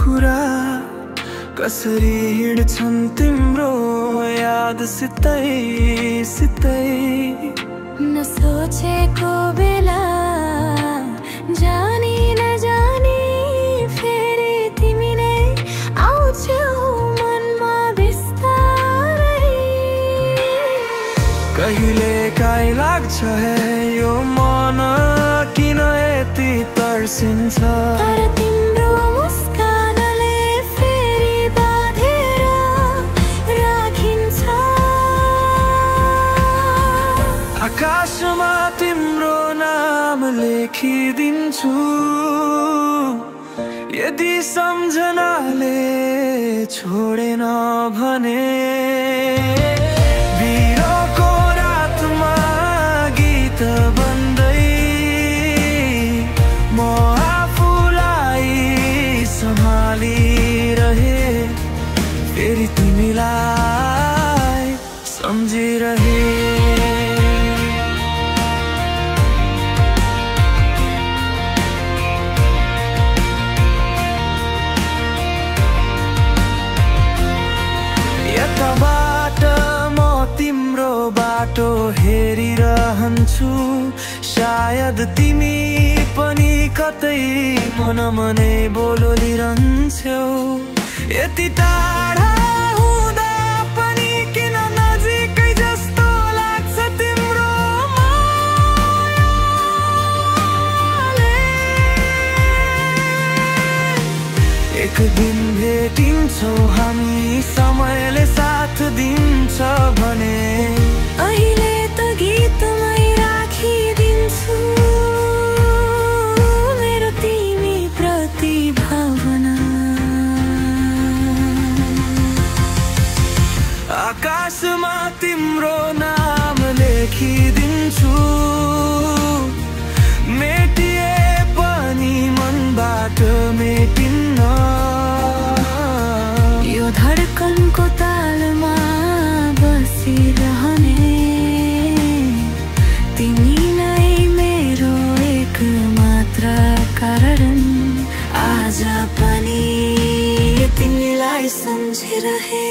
कुरा कसरी हिँड्छन् तिम्रो याद सितै सितै। नसोचेको बेला जानी नजानी फेरि तिमी नै आउँछौ मनमा बिस्तारै। कहिले काहीँ लाग्छ है यो मन किन यति तर्सिन्छ। तर तिम्रो मुस्कानले फेरि बाँधेर राखिन्छ। आकाशमा तिम्रो नाम लेखिदिन्छु यदि सम्झनाले छोडेन भने। बिरको रातमा गीत बन्दै म आफूलाई सम्हालिरहे फेरि तिमीलाई सम्झिरहे। यताबाट म तिम्रो बाटो हेरिरहन्छु सायद तिमी पनि कतै मन मनै बोलिरहन्छौ। यति टाढा हुँदा पनि किन नजिकै जस्तो लाग्छ तिम्रो मायाले। एक दिन भेटिन्छौ हामी समयले साथ दिन्छ भने। अहिले त गीतमै राखिदिन्छु मेरो तिमी प्रति भावना। आकाशमा तिम्रो नाम लेखिदिन्छु मेटिए पनि मनबाट मेटिन्न। यो धडकनको तालमा बसिरहने तिमी नै मेरो एक मात्र कारण। आज पनि तिमीलाई सम्झिरहे।